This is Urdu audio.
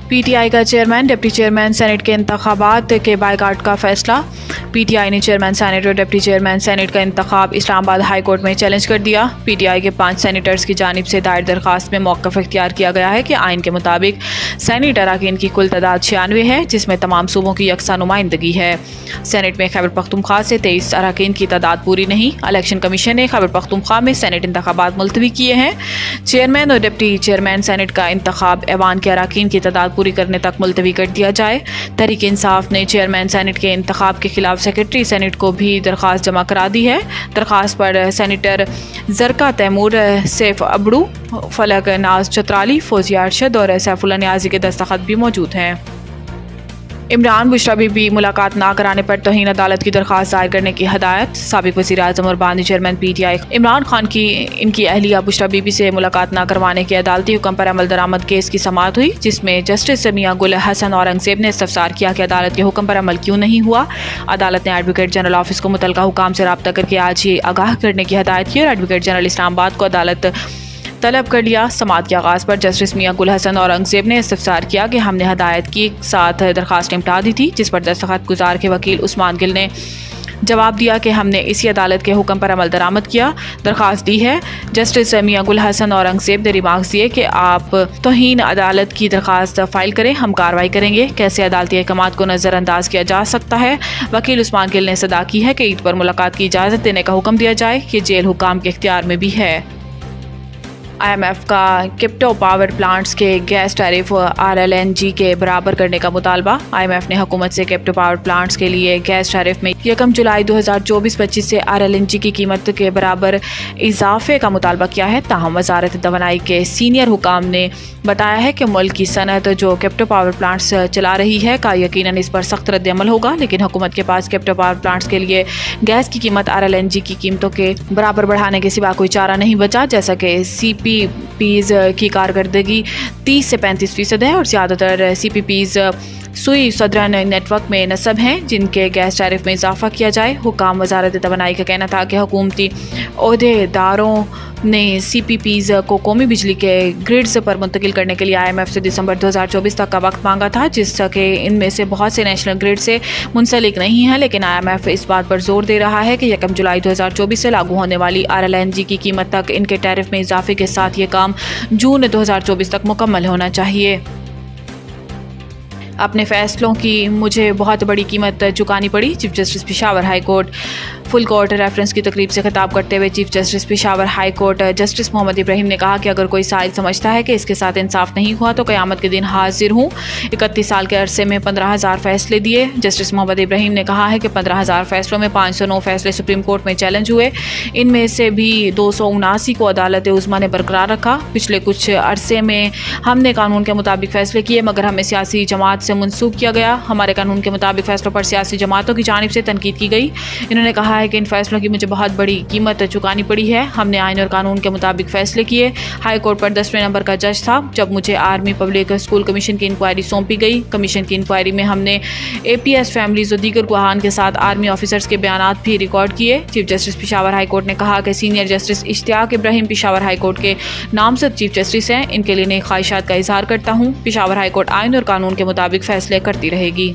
پی ٹی آئی کا چیئرمین ڈپٹی چیئرمین سینٹ کے انتخابات کے بائیکاٹ کا فیصلہ۔ پی ٹی آئی نے چیئرمین سینٹ اور ڈپٹی چیئرمین سینٹ کا انتخاب اسلام آباد ہائی کورٹ میں چیلنج کر دیا۔ پی ٹی آئی کے 5 سینیٹرز کی جانب سے دائر درخواست میں موقف اختیار کیا گیا ہے کہ آئین کے مطابق سینٹ اراکین کی کل تعداد 96 ہے، جس میں تمام صوبوں کی یکساں نمائندگی ہے۔ سینٹ میں خیبر پختونخوا سے 23 اراکین کی تعداد پوری نہیں۔ الیکشن کمیشن نے خیبر پختونخوا میں سینٹ انتخابات ملتوی کیے ہیں۔ چیئرمین اور ڈپٹی چیئرمین سینٹ کا انتخاب ایوان کے اراکین کی تعداد پوری کرنے تک ملتوی کر دیا جائے۔ تحریک انصاف نے چیئرمین سینٹ کے انتخاب کے خلاف سیکرٹری سینٹ کو بھی درخواست جمع کرا دی ہے۔ درخواست پر سینیٹر زرکا تیمور، سیف ابڑو، فلک ناز چترالی، فوزیہ ارشد اور سیف اللہ نیازی کے دستخط بھی موجود ہیں۔ عمران بشریٰ بی بی ملاقات نہ کرانے پر توہین عدالت کی درخواست دائر کرنے کی ہدایت۔ سابق وزیر اعظم اور بانی chairman P T I Imran Khan کی ان کی اہلیہ بشریٰ بی بی سے ملاقات نہ کروانے کے عدالتی حکم پر عمل درآمد کیس کی سماعت ہوئی، جس میں جسٹس میاں گل حسن اورنگزیب نے استفسار کیا کہ عدالت کے حکم پر عمل کیوں نہیں ہوا۔ عدالت نے ایڈوکیٹ جنرل آفس کو متعلقہ حکام سے رابطہ کر کے آج ہی آگاہ کرنے کی ہدایت کی اور ایڈوکیٹ جنرل اسلام آباد کو عدالت طلب کر لیا۔ سماعت کے آغاز پر جسٹس میاں گل حسن اورنگزیب نے استفسار کیا کہ ہم نے ہدایت کی ساتھ درخواست نمٹا دی تھی، جس پر دستخط گزار کے وکیل عثمان گل نے جواب دیا کہ ہم نے اسی عدالت کے حکم پر عمل درآمد کیا، درخواست دی ہے۔ جسٹس میاں گل حسن اورنگزیب نے ریمارکس دیے کہ آپ توہین عدالت کی درخواست فائل کریں، ہم کارروائی کریں گے۔ کیسے عدالتی احکامات کو نظر انداز کیا جا سکتا ہے؟ وکیل عثمان گل نے صدا کی ہے کہ عید پر ملاقات کی اجازت دینے کا حکم دیا جائے، یہ جیل حکام کے اختیار میں بھی ہے۔ آئی ایم ایف کا کرپٹو پاور پلانٹس کے گیس ٹیرف RLNG کے برابر کرنے کا مطالبہ۔ آئی ایم ایف نے حکومت سے کرپٹو پاور پلانٹس کے لیے گیس ٹیرف میں 1 جولائی 2024-25 سے RLNG کی قیمت کے برابر اضافے کا مطالبہ کیا ہے، تاہم وزارت توانائی کے سینئر حکام نے بتایا ہے کہ ملک کی صنعت جو کرپٹو پاور پلانٹس چلا رہی ہے کا یقیناً اس پر سخت رد عمل ہوگا، لیکن حکومت کے پاس کرپٹو پاور پلانٹس کے لیے گیس کی قیمت RLNG کی قیمتوں کے برابر بڑھانے کے سوا کوئی چارہ نہیں بچا، جیسا کہ CPPs کی کارکردگی 30 سے 35% ہے اور زیادہ تر CPPs سوئی سدرن نیٹ ورک میں نصب ہیں جن کے گیس ٹیرف میں اضافہ کیا جائے۔ حکام وزارت توانائی کا کہنا تھا کہ حکومتی عہدے داروں نے CPPs کو قومی بجلی کے گرڈز پر منتقل کرنے کے لیے IMF سے دسمبر 2024 تک کا وقت مانگا تھا، جس کہ ان میں سے بہت سے نیشنل گرڈ سے منسلک نہیں ہیں، لیکن IMF اس بات پر زور دے رہا ہے کہ 1 جولائی 2024 سے لاگو ہونے والی RLNG کی قیمت تک ان کے ٹیرف میں اضافے کے ساتھ یہ کام جون 2024 تک مکمل ہونا چاہیے۔ اپنے فیصلوں کی مجھے بہت بڑی قیمت چکانی پڑی، chief justice Peshawar high court. Full court reference کی تقریب سے خطاب کرتے ہوئے chief justice Peshawar high court justice Muhammad Ibrahim نے کہا کہ اگر کوئی سائل سمجھتا ہے کہ اس کے ساتھ انصاف نہیں ہوا تو قیامت کے دن حاضر ہوں۔ 31 سال کے عرصے میں 15,000 فیصلے دیے۔ جسٹس محمد ابراہیم نے کہا ہے کہ 15,000 فیصلوں میں 509 فیصلے سپریم کورٹ میں چیلنج ہوئے، ان میں سے بھی 279 کو عدالت عظمیٰ نے برقرار رکھا۔ پچھلے کچھ عرصے میں ہم نے قانون کے مطابق فیصلے کیے، مگر ہمیں سیاسی جماعت سے منسوخ کیا گیا۔ ہمارے قانون کے مطابق فیصلوں پر سیاسی جماعتوں کی جانب سے تنقید کی گئی۔ انہوں نے کہا ہے کہ ان فیصلوں کی مجھے بہت بڑی قیمت چکانی پڑی ہے۔ ہم نے آئین اور قانون کے مطابق فیصلے کیے۔ ہائی کورٹ پر 10ویں نمبر کا جج تھا جب مجھے آرمی پبلک اسکول کمیشن کی انکوائری سونپی گئی۔ کمیشن کی انکوائری میں ہم نے APS فیملیز اور دیگر گواہان کے ساتھ آرمی آفیسرز کے بیانات بھی ریکارڈ کیے۔ Chief justice Peshawar high court نے کہا کہ سینئر جسٹس اشتیاق ابراہیم پشاور ہائی کورٹ کے نامزد چیف جسٹس ہیں، ان کے لیے نیک خواہشات کا اظہار کرتا ہوں۔ پشاور ہائی کورٹ آئین اور قانون کے مطابق فیصلے کرتی رہے گی۔